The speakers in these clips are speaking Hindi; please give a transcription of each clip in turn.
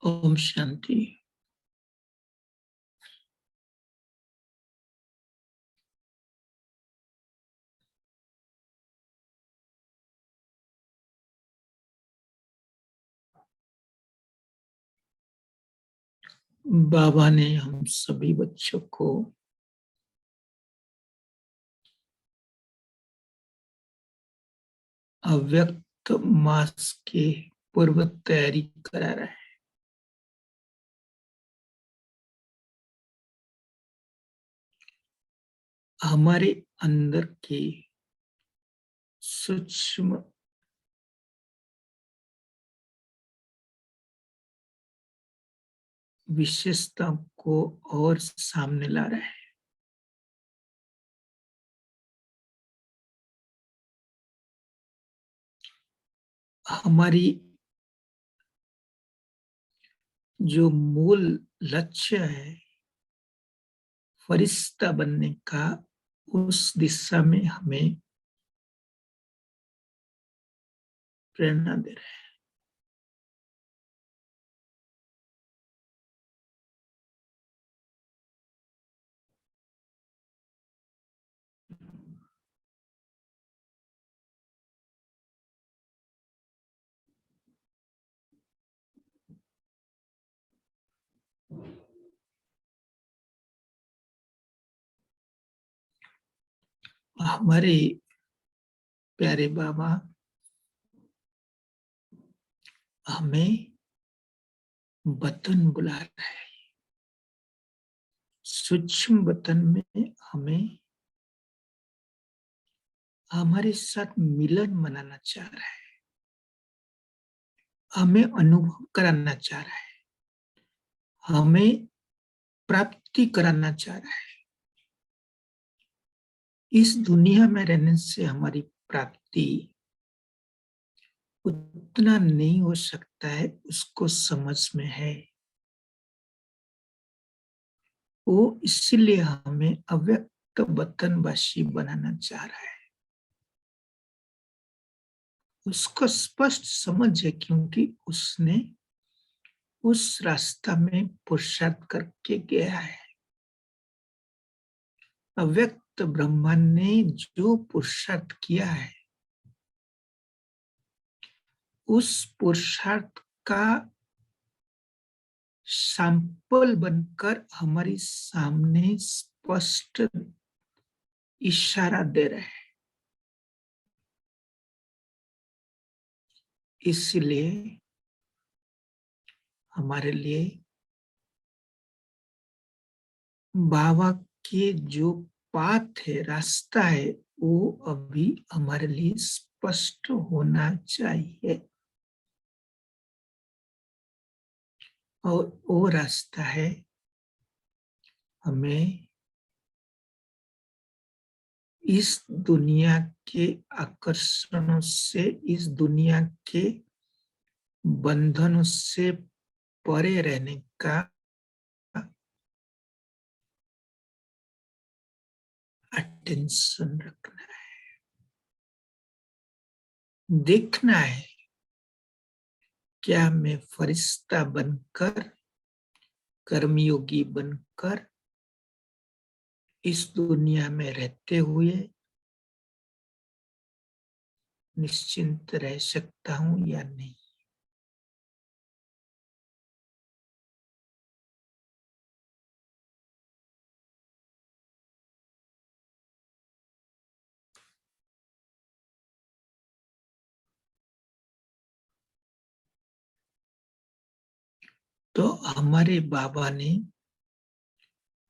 ओम शांति। बाबा ने हम सभी बच्चों को अव्यक्त मास के पूर्व तैयारी करा रहा है। हमारे अंदर की सूक्ष्म विशेषता को और सामने ला रहा है। हमारी जो मूल लक्ष्य है फरिश्ता बनने का, उस दिशा में हमें प्रेरणा दे रहा है। हमारे प्यारे बाबा हमें वतन बुला रहा है। सूक्ष्म वतन में हमें हमारे साथ मिलन मनाना चाह रहा है, हमें अनुभव कराना चाह रहा है, हमें प्राप्ति कराना चाह रहा है। इस दुनिया में रहने से हमारी प्राप्ति उतना नहीं हो सकता है, उसको समझ में है। वो इसलिए हमें अव्यक्त वतनवासी बनाना चाह रहा है। उसको स्पष्ट समझ है, क्योंकि उसने उस रास्ता में पुरुषार्थ करके गया है। अव्यक्त ब्रह्मा ने जो पुरुषार्थ किया है, उस पुरुषार्थ का सैंपल बनकर हमारे सामने स्पष्ट इशारा दे रहे हैं। इसलिए हमारे लिए बाबा के जो पाथ है, रास्ता है, वो अभी हमारे लिए स्पष्ट होना चाहिए। और वो रास्ता है हमें इस दुनिया के आकर्षणों से, इस दुनिया के बंधनों से परे रहने का अटेंशन रखना है। देखना है क्या मैं फरिश्ता बनकर, कर्मयोगी बनकर इस दुनिया में रहते हुए निश्चिंत रह सकता हूं या नहीं। तो हमारे बाबा ने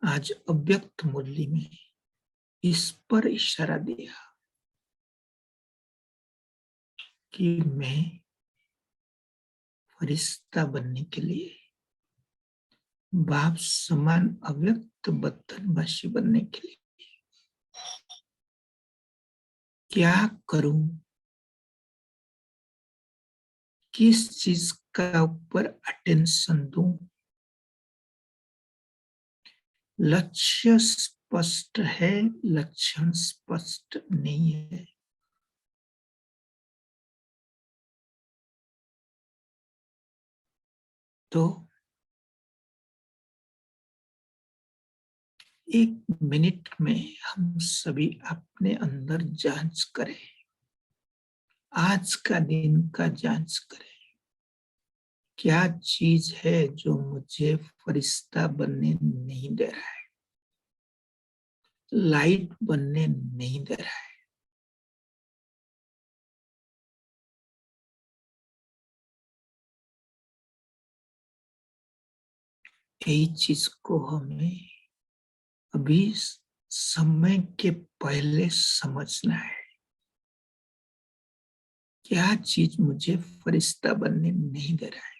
आज अव्यक्त मुरली में इस पर इशारा दिया कि मैं फरिश्ता बनने के लिए, बाप समान अव्यक्त वतनवासी बनने के लिए क्या करूं, किस चीज का ऊपर अटेंशन दूं। लक्ष्य स्पष्ट है, लक्षण स्पष्ट नहीं है। तो 1 मिनट में हम सभी अपने अंदर जांच करें, आज का दिन का जांच करें। क्या चीज है जो मुझे फरिश्ता बनने नहीं दे रहा है, लाइट बनने नहीं दे रहा है? यही चीज को हमें अभी समय के पहले समझना है। क्या चीज मुझे फरिश्ता बनने नहीं दे रहा है?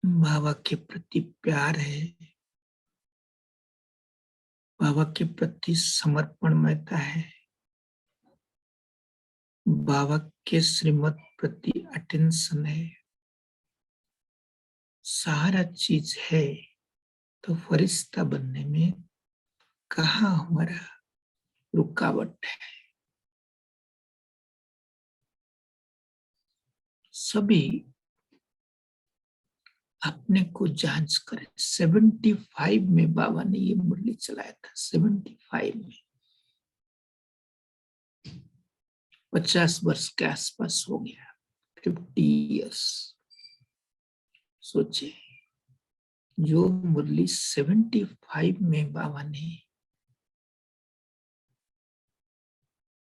बाबा के प्रति प्यार है, बाबा के प्रति समर्पणमयता है, बाबा के श्रीमत प्रति अटेंशन है, सारा चीज है। तो फरिश्ता बनने में कहाँ हमारा रुकावट है? सभी अपने को जांच करें। 75 में बाबा ने ये मुरली चलाया था। 75 में 50 वर्ष के आसपास हो गया, 50 इयर्स। सोचे, जो मुरली 75 में बाबा ने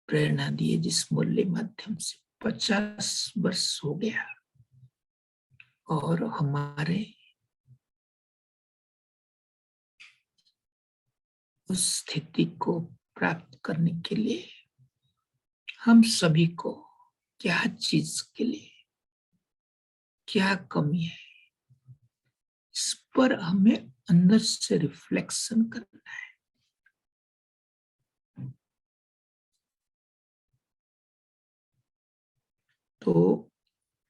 प्रेरणा दी है, जिस मुरली माध्यम से 50 वर्ष हो गया, और हमारे उस स्थिति को प्राप्त करने के लिए हम सभी को क्या चीज के लिए क्या कमी है, इस पर हमें अंदर से रिफ्लेक्शन करना है। तो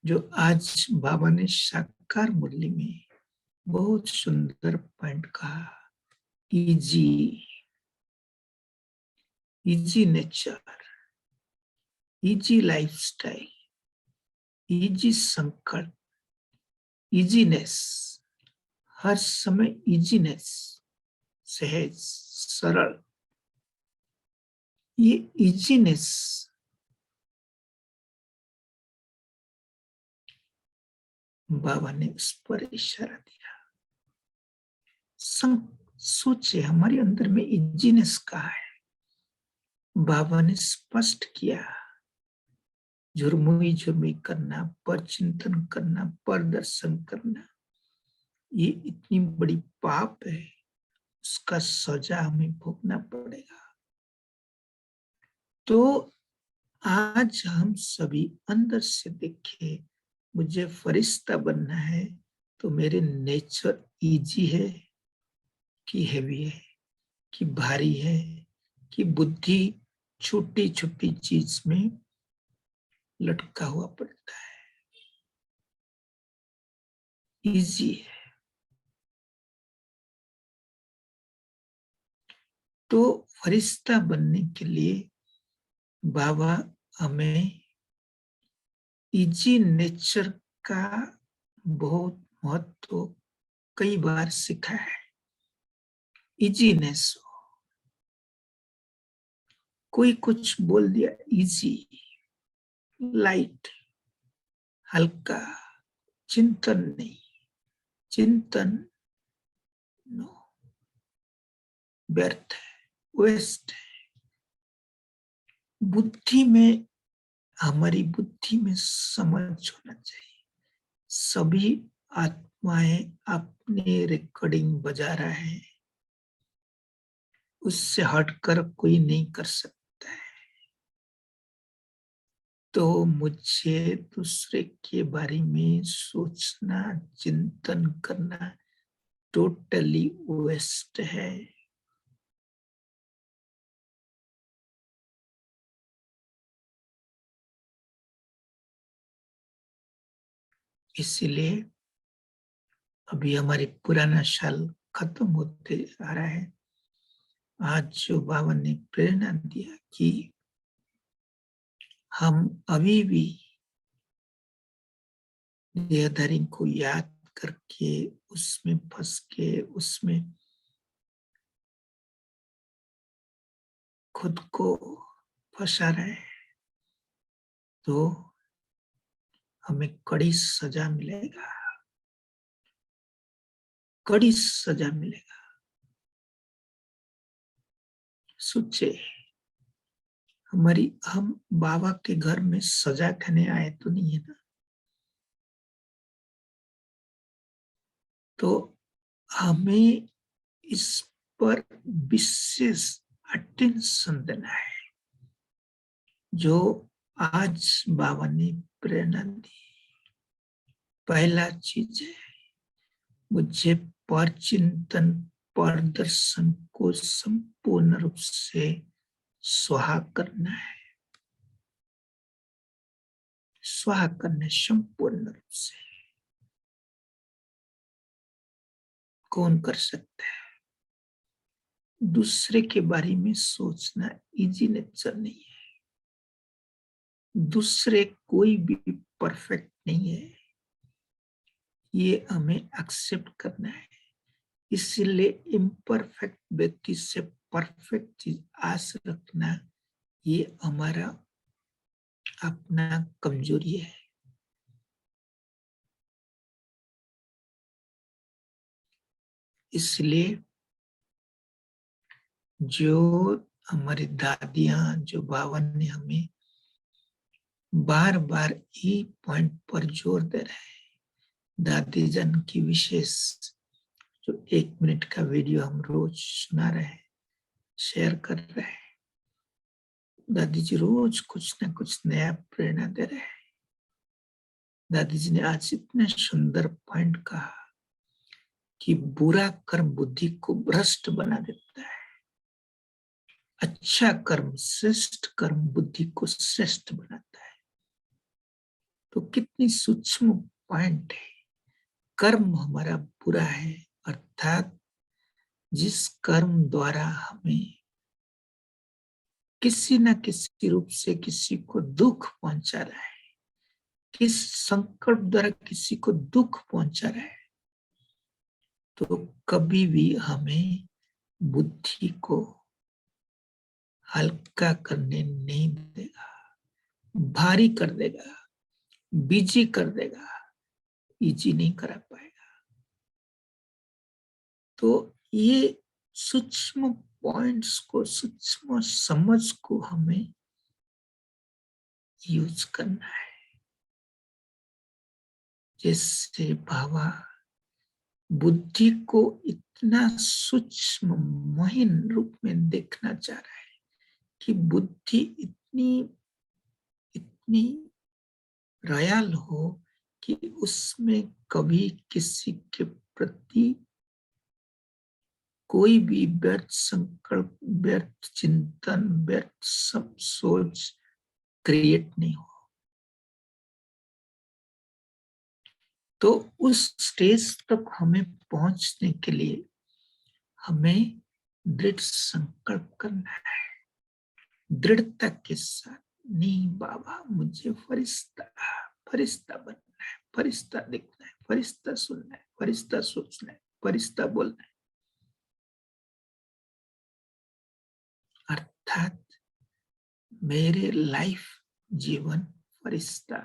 जो आज बाबा ने साकार मुरली में बहुत सुंदर पॉइंट कहा, easy, easy nature, easy lifestyle, easy संकल्प, इजीनेस, हर समय इजीनेस, सहज, सरल। ये इजीनेस बाबा ने उस पर इशारा दिया। सोचे, हमारे अंदर में इजीनेस कहाँ है? बाबा ने स्पष्ट किया, झुरमुई झुरमुई करना, पर चिंतन करना, पर दर्शन करना, ये इतनी बड़ी पाप है, उसका सजा हमें भोगना पड़ेगा। तो आज हम सभी अंदर से देखें, मुझे फरिश्ता बनना है, तो मेरे नेचर इजी है कि हेवी है, कि भारी है, कि बुद्धि छोटी छोटी चीज में लटका हुआ पड़ता है? इजी है। तो फरिश्ता बनने के लिए बाबा हमें इजी नेचर का बहुत महत्व कई बार सिखाया है। इजीनेस, कोई कुछ बोल दिया, इजी, लाइट, हल्का, चिंतन नहीं, चिंतन नो, व्यर्थ है, वेस्ट है। बुद्धि में, हमारी बुद्धि में समझ होना चाहिए, सभी आत्माएं अपने रिकॉर्डिंग बजा रहा है, उससे हटकर कोई नहीं कर सकता है। तो मुझे दूसरे के बारे में सोचना, चिंतन करना टोटली वेस्ट है। इसलिए अभी हमारी पुराना साल खत्म होते आ रहा है, आज जो बाबा ने प्रेरणा दिया कि हम अभी भी देहधारी को याद करके उसमें फंस के उसमें खुद को फंसा रहे तो हमें कड़ी सजा मिलेगा, कड़ी सजा मिलेगा। सोचे हम बाबा के घर में सजा खाने आए तो नहीं है ना, तो हमें इस पर विशेष अटेंशन देना है। जो आज बाबा ने प्रेरणा दी, पहला चीज है मुझे पर चिंतन पर दर्शन को संपूर्ण रूप से स्वाहा करना है, स्वाहा करना संपूर्ण रूप से। कौन कर सकता है? दूसरे के बारे में सोचना इजी नेचर नहीं है। दूसरे कोई भी परफेक्ट नहीं है, ये हमें एक्सेप्ट करना है। इसलिए इम्परफेक्ट व्यक्ति से परफेक्ट चीज आस रखना ये हमारा अपना कमजोरी है। इसलिए जो हमारी दादियां, जो बाबा ने हमें बार बार ई पॉइंट पर जोर दे रहे हैं, दादी जन की विशेष जो 1 मिनट का वीडियो हम रोज सुना रहे हैं, शेयर कर रहे हैं, दादी जी रोज कुछ ना कुछ नया प्रेरणा दे रहे हैं। दादी जी ने आज इतने सुंदर पॉइंट कहा कि बुरा कर्म बुद्धि को भ्रष्ट बना देता है, अच्छा कर्म श्रेष्ठ कर्म बुद्धि को श्रेष्ठ बनाता है। तो कितनी सूक्ष्म पॉइंट है। कर्म हमारा बुरा है, अर्थात जिस कर्म द्वारा हमें किसी न किसी रूप से किसी को दुख पहुंचा रहा है, किस संकल्प द्वारा किसी को दुख पहुंचा रहा है, तो कभी भी हमें बुद्धि को हल्का करने नहीं देगा, भारी कर देगा, बिजी कर देगा, इजी नहीं करा पाएगा। तो ये सूक्ष्म पॉइंट्स को, सूक्ष्म समझ को हमें यूज करना है। जैसे बाबा बुद्धि को इतना सूक्ष्म महीन रूप में देखना चाह रहा है कि बुद्धि इतनी इतनी रयाल हो कि उसमें कभी किसी के प्रति कोई भी व्यर्थ संकल्प, व्यर्थ चिंतन, व्यर्थ सब सोच क्रिएट नहीं हो। तो उस स्टेज तक हमें पहुंचने के लिए हमें दृढ़ संकल्प करना है, दृढ़ता के साथ। नहीं बाबा, मुझे फरिश्ता फरिश्ता बनना है, फरिश्ता दिखना है, फरिश्ता सुनना है, फरिश्ता सोचना है, फरिश्ता बोलना है। अर्थात मेरे लाइफ जीवन फरिश्ता,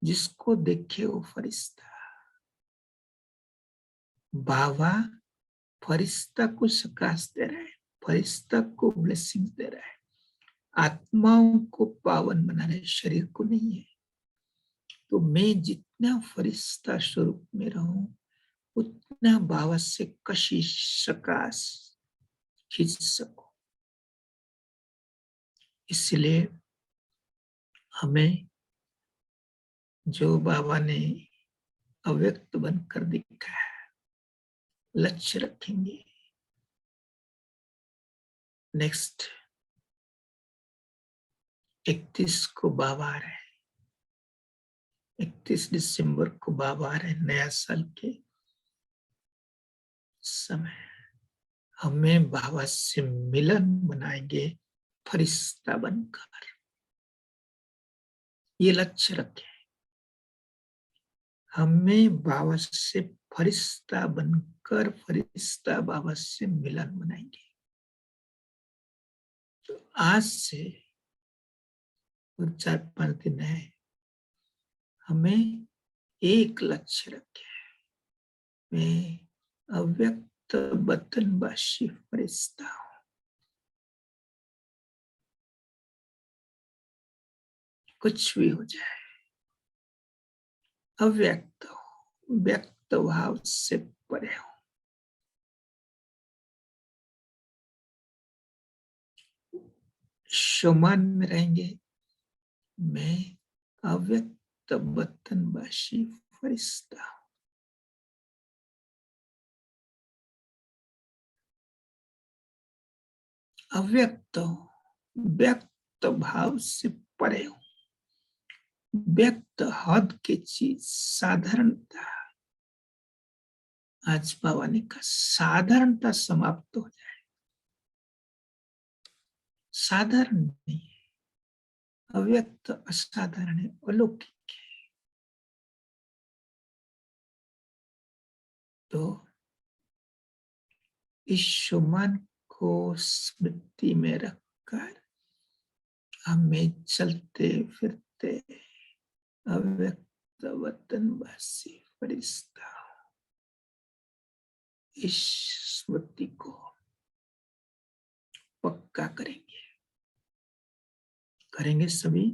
जिसको देखे वो फरिश्ता। बाबा फरिश्ता को सकाश दे रहा है, फरिश्ता को ब्लेसिंग दे रहा है, आत्माओं को पावन बना रहे, शरीर को नहीं है। तो मैं जितना फरिश्ता स्वरूप में रहूं उतना बाबा से कशिश सकाश खींच सकूं। इसलिए हमें जो बाबा ने अव्यक्त बनकर दिखा है, लक्ष्य रखेंगे। नेक्स्ट 31 को बाबा आ रहे हैं, 31 दिसंबर को बाबा आ रहे हैं, नया साल के समय। हमें बाबा से मिलन बनाएंगे फरिश्ता बनकर। ये लक्ष्य रखें, हमें बाबा से फरिश्ता बनकर फरिश्ता बाबा से मिलन बनाएंगे। तो आज से और 4-5 दिन है, हमें एक लक्ष्य रखे, मैं अव्यक्त वतनवासी फरिश्ता हूं। कुछ भी हो जाए, अव्यक्त हो, व्यक्त भाव से परे हो। शुमान में रहेंगे, मैं अव्यक्त वतनवासी फरिश्ता हूं। अव्यक्त हो, व्यक्त भाव से परे हो। व्यक्त हद की चीज साधारणता, आज बाबा ने कहा साधारणता समाप्त हो जाए। साधारण नहीं है, अव्यक्त असाधारण है, अलौकिक है। तो इस शुमान को स्मृति में रखकर हमें चलते फिरते अव्यक्त वतनवासी फरिश्ता, इस स्मृति को पक्का करेंगे सभी।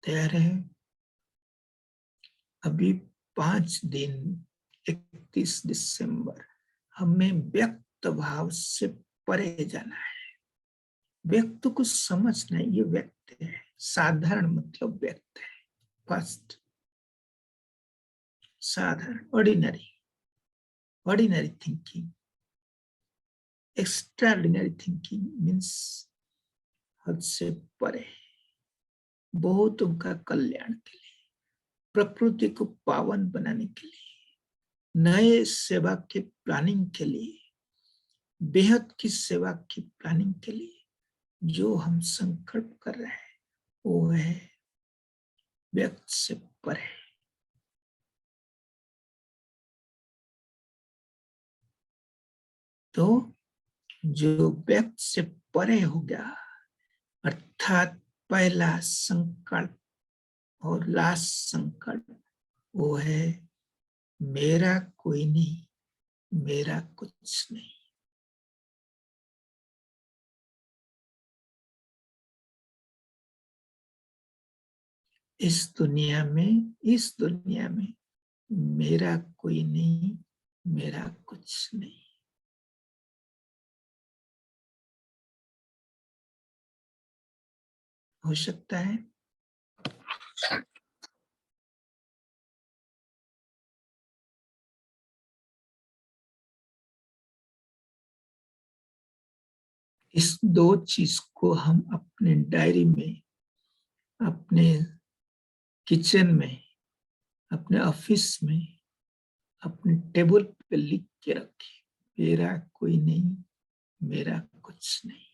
तैयार है? अभी 5 दिन 31 दिसंबर हमें व्यक्त भाव से परे जाना है। व्यक्त को समझना, ये व्यक्त है, साधारण मतलब व्यक्त है। फर्स्ट साधारण, ordinary thinking. Extraordinary thinking means हद से परे, बहुत उनका कल्याण के लिए, प्रकृति को पावन बनाने के लिए, नए सेवा के प्लानिंग के लिए, बेहद की सेवा की प्लानिंग के लिए जो हम संकल्प कर रहे हैं वो है व्यक्त से परे। तो जो व्यक्त से परे हो गया, अर्थात पहला संकल्प और लास्ट संकल्प वो है मेरा कोई नहीं, मेरा कुछ नहीं। इस दुनिया में मेरा कोई नहीं, मेरा कुछ नहीं। हो सकता है इस 2 चीज को हम अपने डायरी में, अपने किचन में, अपने ऑफिस में, अपने टेबल पे लिख के रखे, मेरा कोई नहीं, मेरा कुछ नहीं।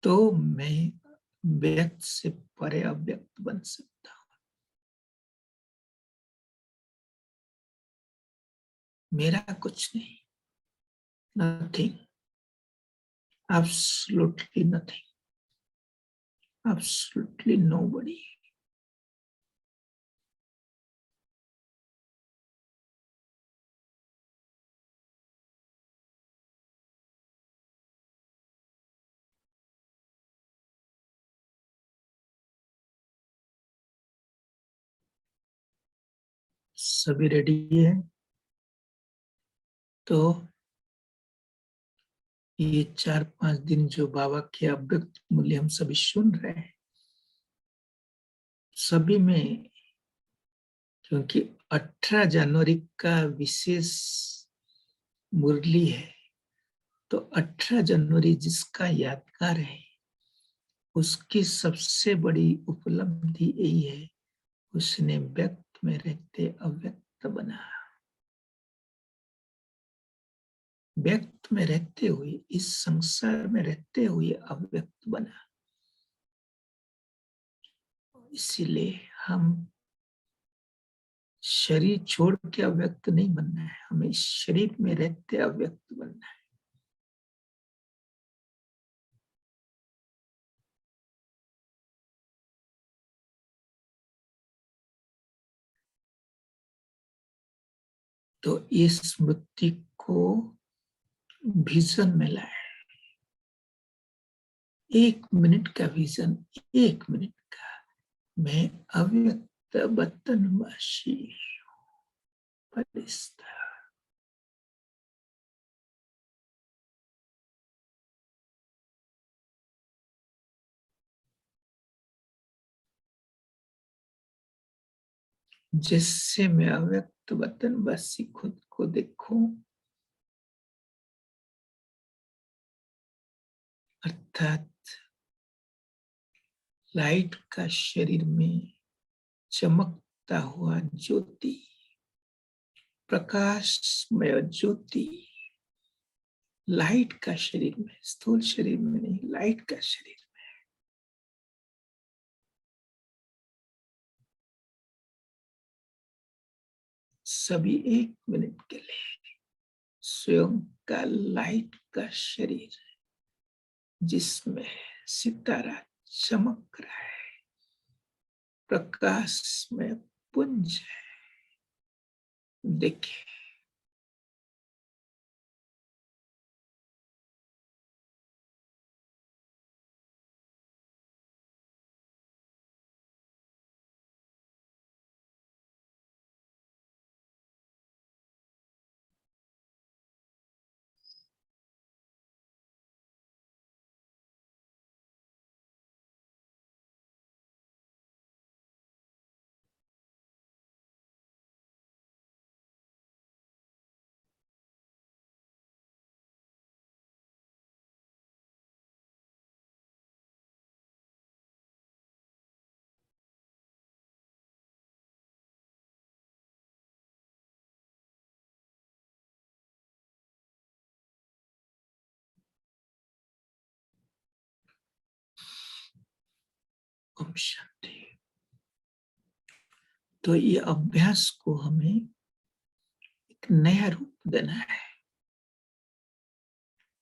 तो मैं व्यक्त से परे अव्यक्त बन सकता हूं। मेरा कुछ नहीं, nothing, absolutely nothing, absolutely nobody. सभी रेडी है? तो ये 4-5 दिन जो बाबा के अव्यक्त मूल्य हम सभी सुन रहे हैं, सभी में, क्योंकि 18 जनवरी का विशेष मुरली है, तो 18 जनवरी जिसका यादगार है, उसकी सबसे बड़ी उपलब्धि यही है, उसने व्यक्त में रहते अव्यक्त बना, व्यक्त में रहते हुए, इस संसार में रहते हुए अव्यक्त बना। इसीलिए हम शरीर छोड़ के अव्यक्त नहीं बनना है, हमें शरीर में रहते अव्यक्त बनना है। तो इस स्मृति को विजन में लाए, 1 मिनट का विजन, 1 मिनट का, मैं अव्यक्त वतनवासी फरिश्ता। जिससे मैं अव्यक्त वतनवासी खुद को देखूं, अर्थात लाइट का शरीर में चमकता हुआ ज्योति, प्रकाशमय ज्योति, लाइट का शरीर में, स्थूल शरीर में नहीं, लाइट का शरीर में। सभी 1 मिनट के लिए स्वयं का लाइट का शरीर, जिसमें सितारा चमक रहा है, प्रकाश में पुंज है, देखिए। ओम शांति। तो ये अभ्यास को हमें एक नया रूप देना है।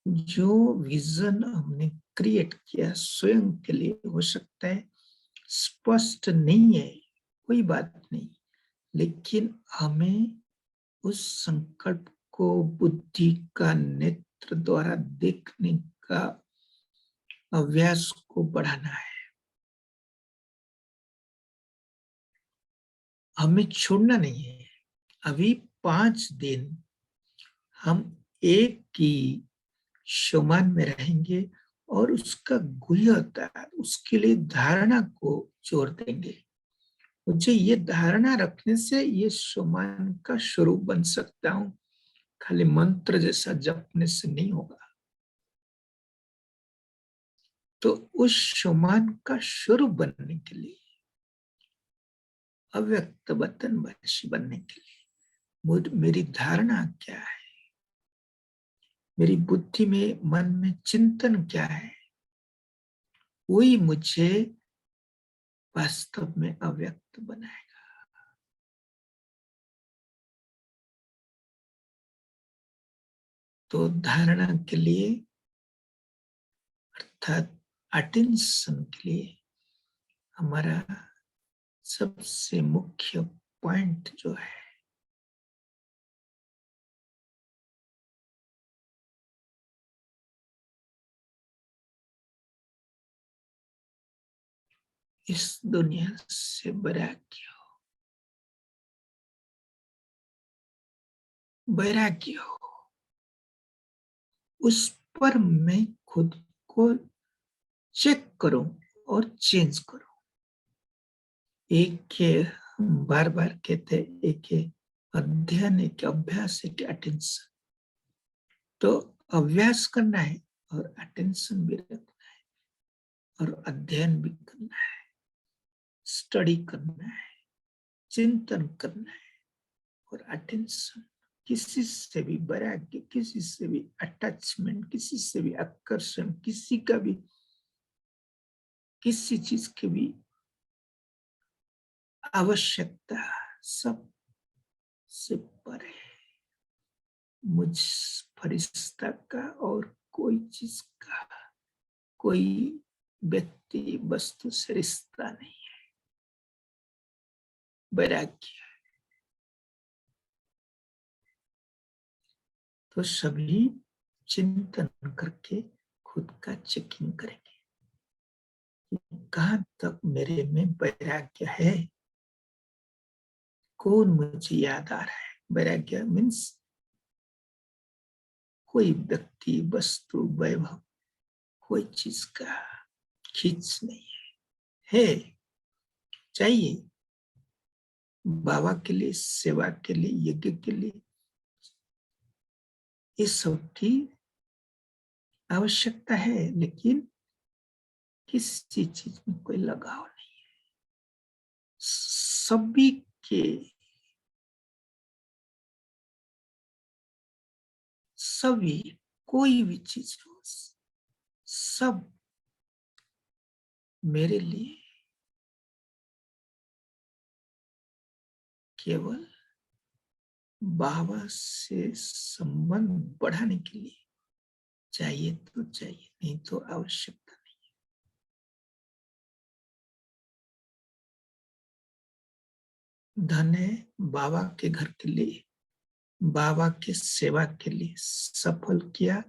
जो विजन हमने क्रिएट किया स्वयं के लिए, हो सकता है स्पष्ट नहीं है, कोई बात नहीं, लेकिन हमें उस संकल्प को बुद्धि का नेत्र द्वारा देखने का अभ्यास को बढ़ाना है। हमें छोड़ना नहीं है। अभी 5 दिन हम एक की शोमान में रहेंगे और उसका गुह्यता, उसके लिए धारणा को जोड़ देंगे। मुझे ये धारणा रखने से ये शोमान का स्वरूप बन सकता हूं, खाली मंत्र जैसा जपने से नहीं होगा। तो उस शोमान का स्वरूप बनने के लिए, अव्यक्त वतनवासी बनने के लिए मेरी धारणा क्या है, मेरी बुद्धि में, मन में चिंतन क्या है, वही मुझे वास्तव में अव्यक्त बनाएगा। तो धारणा के लिए, अर्थात अटेंशन के लिए, हमारा सबसे मुख्य पॉइंट जो है, इस दुनिया से वैराग्य हो, वैराग्य हो। उस पर मैं खुद को चेक करूं और चेंज करूं। एक के बार बार कहते, एक अध्ययन, एक अभ्यास, एक अटेंशन। तो अभ्यास करना है और अटेंशन भी रखना है और अध्ययन भी करना है, स्टडी करना है, चिंतन करना है और अटेंशन, किसी से भी वैराग्य, किसी से भी अटैचमेंट, किसी से भी आकर्षण, किसी का भी किसी चीज की भी आवश्यकता सब से परे मुझ फरिश्ता का और कोई चीज का, कोई व्यक्ति वस्तु से रिश्ता नहीं है। वैराग्य। तो सभी चिंतन करके खुद का चेकिंग करेंगे, कहां तक मेरे में वैराग्य है, कौन मुझे याद आ रहा है। वैराग्य मीन्स कोई व्यक्ति, वस्तु, वैभव, कोई चीज का खींच नहीं है, चाहिए बाबा के लिए, सेवा के लिए, यज्ञ के लिए, इस सब की आवश्यकता है, लेकिन किसी चीज में कोई लगाव नहीं है। सभी के सभी, कोई भी चीज हो, सब मेरे लिए केवल बाबा से संबंध बढ़ाने के लिए चाहिए, तो चाहिए, नहीं तो आवश्यकता नहीं। धन है बाबा के घर के लिए, बाबा की सेवा के लिए, सफल किया,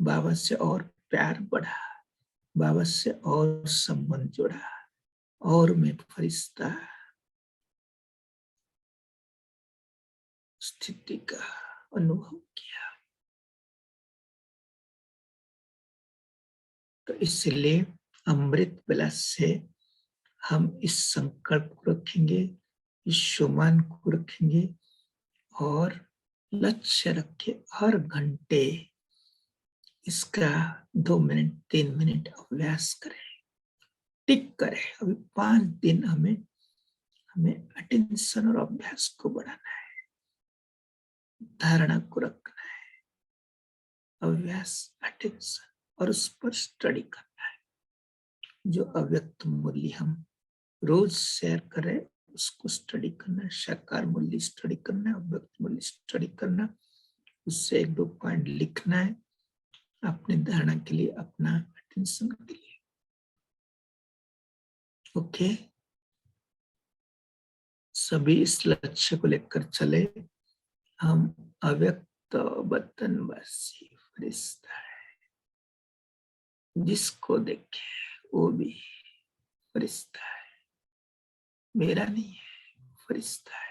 बाबा से और प्यार बढ़ा, बाबा से और संबंध जुड़ा, और मैं फरिश्ता स्थिति का अनुभव किया। तो इसलिए अमृत विलास से हम इस संकल्प को रखेंगे, इस शुमान को रखेंगे और लक्ष्य रखे हर घंटे इसका 2 मिनट 3 मिनट अभ्यास करें, टिक करें। अभी 5 दिन हमें हमें अटेंशन और अभ्यास को बढ़ाना है, धारणा को रखना है, अभ्यास, अटेंशन, और उस पर स्टडी करना है। जो अव्यक्त मूल्य हम रोज शेयर करें उसको स्टडी करना है, साकार मूल्य स्टडी करना है, अव्यक्त मूल्य स्टडी करना, उससे 1-2 पॉइंट लिखना है अपनी धारणा के लिए, अपना अटेंशन के लिए। ओके, सभी इस लक्ष्य को लेकर चले। हम अव्यक्त वतनवासी फरिश्ता है, जिसको देखे वो भी फरिश्ता है, मेरा नहीं है, फरिश्ता है।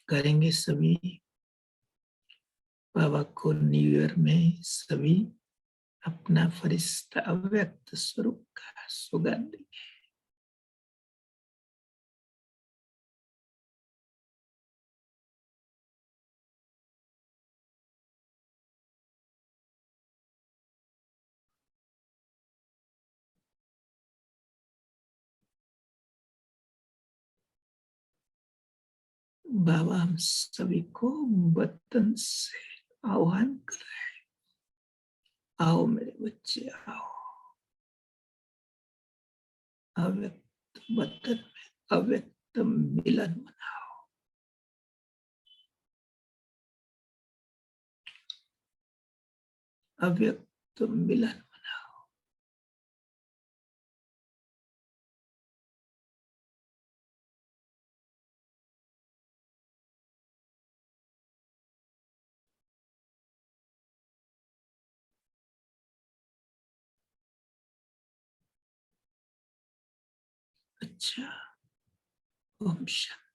करेंगे सभी। बाबा को न्यू ईयर में सभी अपना फरिश्ता अव्यक्त स्वरूप का सौगात देंगे। बाबा हम सभी को वतन से आह्वान कर रहे हैं, आओ मेरे बच्चे आओ, अव्यक्त वतन में अव्यक्त मिलन मनाओ। अव्यक्त मिलन मनाओ। अच्छा, ओम शांति।